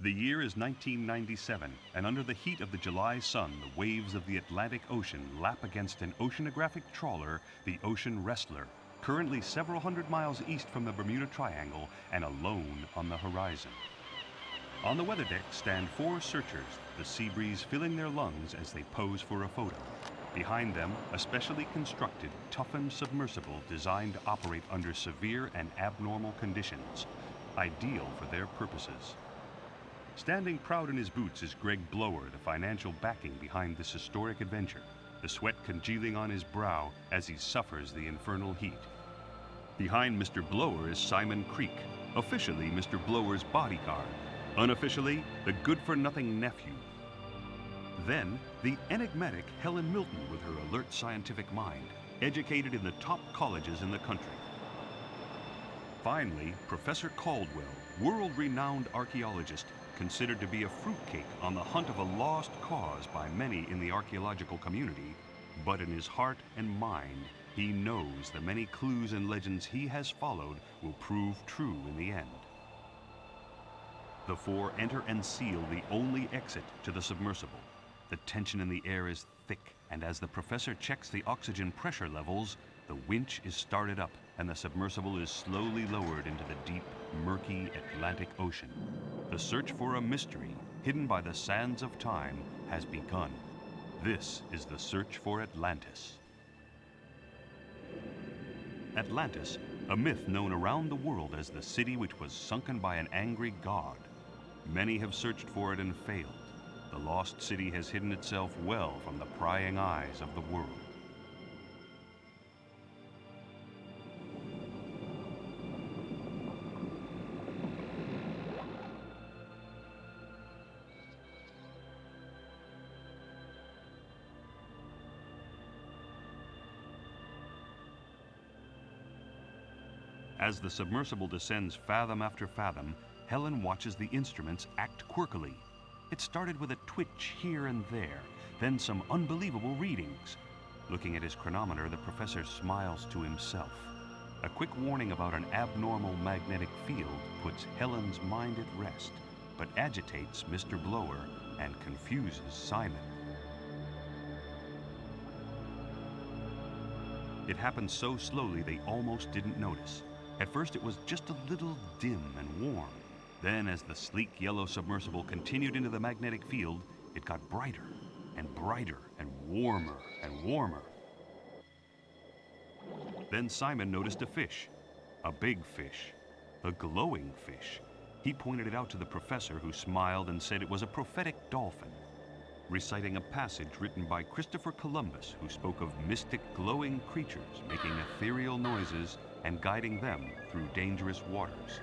The year is 1997, and under the heat of the July sun, the waves of the Atlantic Ocean lap against an oceanographic trawler, the Ocean Wrestler, currently several hundred miles east from the Bermuda Triangle and alone on the horizon. On the weather deck stand four searchers, the sea breeze filling their lungs as they pose for a photo. Behind them, a specially constructed, toughened submersible designed to operate under severe and abnormal conditions, ideal for their purposes. Standing proud in his boots is Greg Blower, the financial backing behind this historic adventure, the sweat congealing on his brow as he suffers the infernal heat. Behind Mr. Blower is Simon Creek, officially Mr. Blower's bodyguard, unofficially the good-for-nothing nephew. Then, the enigmatic Helen Milton with her alert scientific mind, educated in the top colleges in the country. Finally, Professor Caldwell, world-renowned archaeologist, considered to be a fruitcake on the hunt of a lost cause by many in the archaeological community, but in his heart and mind, he knows the many clues and legends he has followed will prove true in the end. The four enter and seal the only exit to the submersible. The tension in the air is thick, and as the professor checks the oxygen pressure levels, the winch is started up and the submersible is slowly lowered into the deep, murky Atlantic Ocean. The search for a mystery hidden by the sands of time has begun. This is the search for Atlantis. Atlantis, a myth known around the world as the city which was sunken by an angry god. Many have searched for it and failed. The lost city has hidden itself well from the prying eyes of the world. As the submersible descends fathom after fathom, Helen watches the instruments act quirkily. It started with a twitch here and there, then some unbelievable readings. Looking at his chronometer, the professor smiles to himself. A quick warning about an abnormal magnetic field puts Helen's mind at rest, but agitates Mr. Blower and confuses Simon. It happened so slowly they almost didn't notice. At first it was just a little dim and warm. Then as the sleek yellow submersible continued into the magnetic field, it got brighter and brighter and warmer and warmer. Then Simon noticed a fish, a big fish, a glowing fish. He pointed it out to the professor, who smiled and said it was a prophetic dolphin, reciting a passage written by Christopher Columbus, who spoke of mystic glowing creatures making ethereal noises and guiding them through dangerous waters.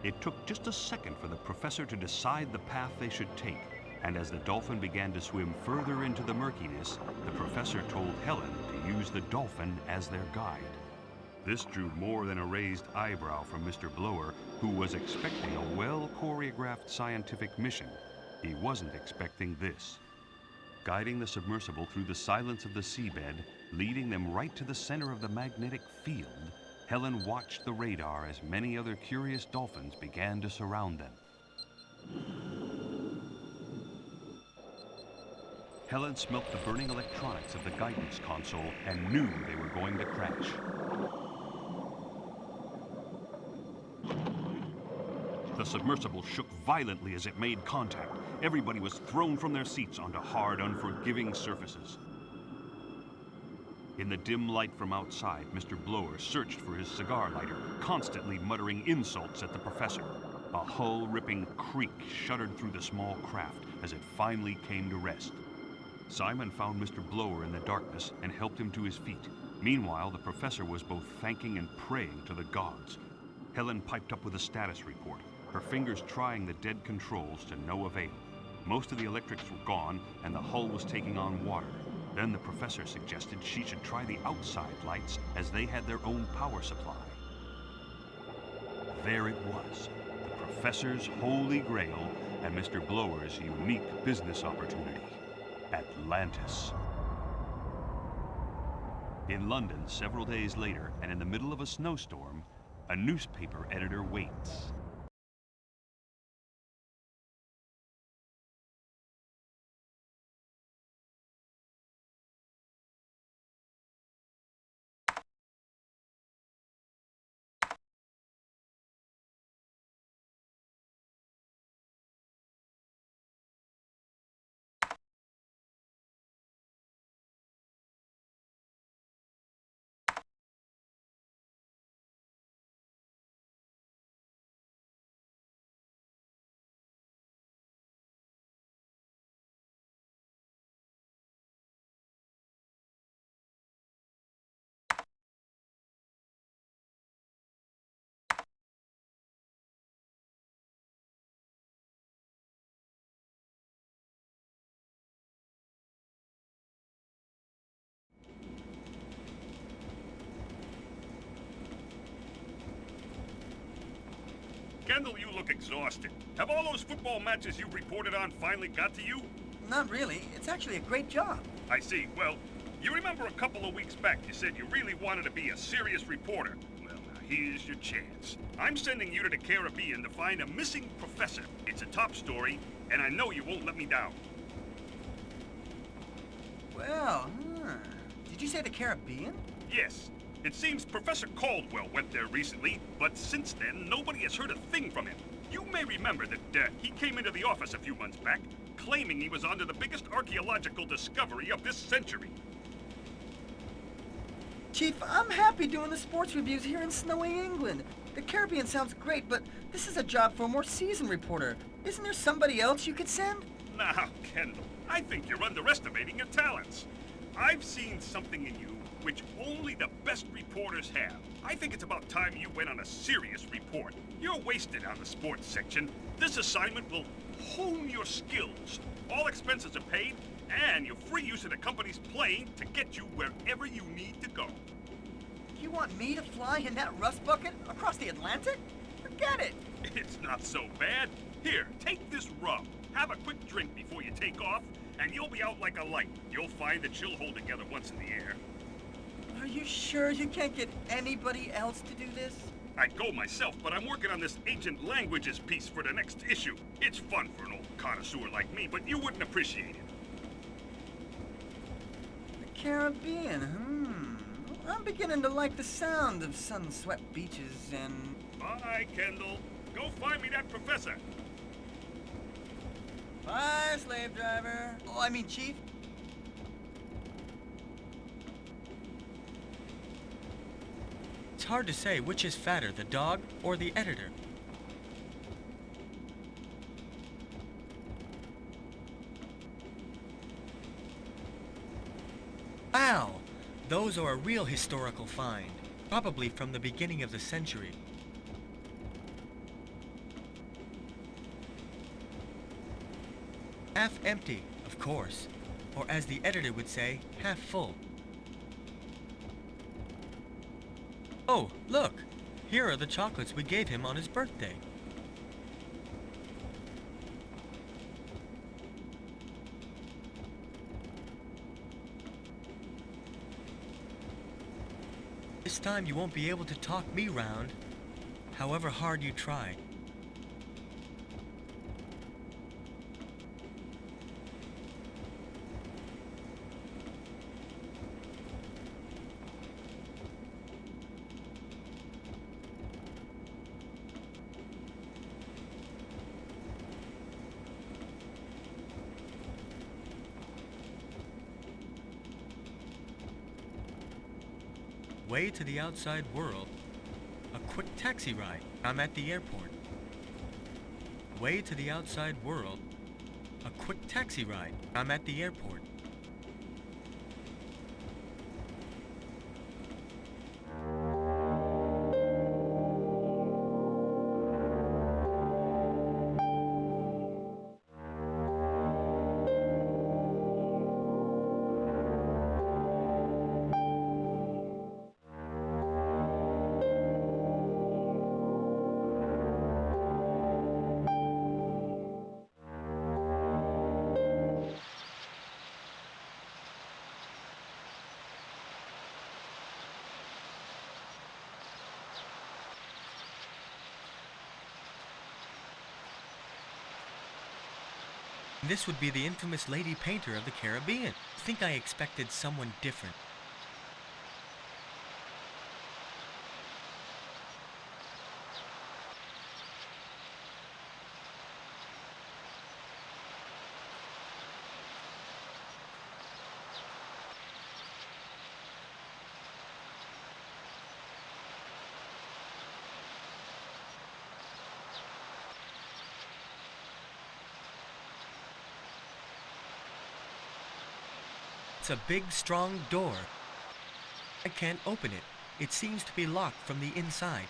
It took just a second for the professor to decide the path they should take, and as the dolphin began to swim further into the murkiness, the professor told Helen to use the dolphin as their guide. This drew more than a raised eyebrow from Mr. Blower, who was expecting a well-choreographed scientific mission. He wasn't expecting this. Guiding the submersible through the silence of the seabed, leading them right to the center of the magnetic field, Helen watched the radar as many other curious dolphins began to surround them. Helen smelt the burning electronics of the guidance console and knew they were going to crash. The submersible shook violently as it made contact. Everybody was thrown from their seats onto hard, unforgiving surfaces. In the dim light from outside, Mr. Blower searched for his cigar lighter, constantly muttering insults at the professor. A hull-ripping creak shuddered through the small craft as it finally came to rest. Simon found Mr. Blower in the darkness and helped him to his feet. Meanwhile, the professor was both thanking and praying to the gods. Helen piped up with a status report, her fingers trying the dead controls to no avail. Most of the electrics were gone and the hull was taking on water. Then the professor suggested she should try the outside lights, as they had their own power supply. There it was, the professor's holy grail and Mr. Blower's unique business opportunity, Atlantis. In London, several days later, and in the middle of a snowstorm, a newspaper editor waits. Kendall, you look exhausted. Have all those football matches you reported on finally got to you? Not really. It's actually a great job. I see. Well, you remember a couple of weeks back you said you really wanted to be a serious reporter. Well, now here's your chance. I'm sending you to the Caribbean to find a missing professor. It's a top story, and I know you won't let me down. Well, did you say the Caribbean? Yes. It seems Professor Caldwell went there recently, but since then, nobody has heard a thing from him. You may remember that he came into the office a few months back, claiming he was onto the biggest archaeological discovery of this century. Chief, I'm happy doing the sports reviews here in snowy England. The Caribbean sounds great, but this is a job for a more seasoned reporter. Isn't there somebody else you could send? Now, Kendall, I think you're underestimating your talents. I've seen something in you which only the best reporters have. I think it's about time you went on a serious report. You're wasted on the sports section. This assignment will hone your skills. All expenses are paid, and you're free use of the company's plane to get you wherever you need to go. You want me to fly in that rust bucket across the Atlantic? Forget it! It's not so bad. Here, take this rum. Have a quick drink before you take off, and you'll be out like a light. You'll find that you'll hold together once in the air. Are you sure you can't get anybody else to do this? I'd go myself, but I'm working on this ancient languages piece for the next issue. It's fun for an old connoisseur like me, but you wouldn't appreciate it. The Caribbean, I'm beginning to like the sound of sun-swept beaches and... Bye, Kendall. Go find me that professor. Bye, slave driver. Oh, I mean, Chief. It's hard to say which is fatter, the dog or the editor. Wow! Those are a real historical find, probably from the beginning of the century. Half empty, of course, or as the editor would say, half full. Oh, look! Here are the chocolates we gave him on his birthday. This time you won't be able to talk me round, however hard you try. Way to the outside world. A quick taxi ride. I'm at the airport. Way to the outside world. A quick taxi ride. I'm at the airport. This would be the infamous lady painter of the Caribbean. I think I expected someone different. It's a big, strong door. I can't open it. It seems to be locked from the inside.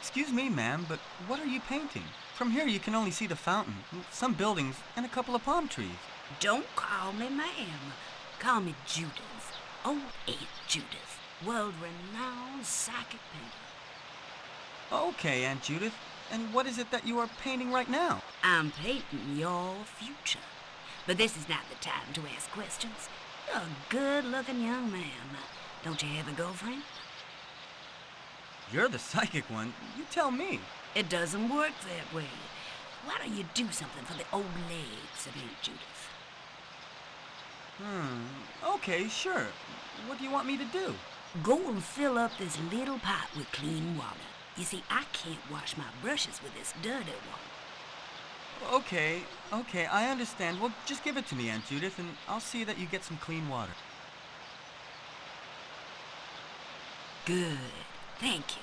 Excuse me, ma'am, but what are you painting? From here you can only see the fountain, some buildings, and a couple of palm trees. Don't call me ma'am. Call me Judith. Old Aunt Judith. World-renowned psychic painter. Okay, Aunt Judith. And what is it that you are painting right now? I'm painting your future. But this is not the time to ask questions. You're a good-looking young man. Don't you have a girlfriend? You're the psychic one. You tell me. It doesn't work that way. Why don't you do something for the old legs of Aunt Judith? Okay, sure. What do you want me to do? Go and fill up this little pot with clean water. You see, I can't wash my brushes with this dirty water. Okay, I understand. Well, just give it to me, Aunt Judith, and I'll see that you get some clean water. Good. Thank you.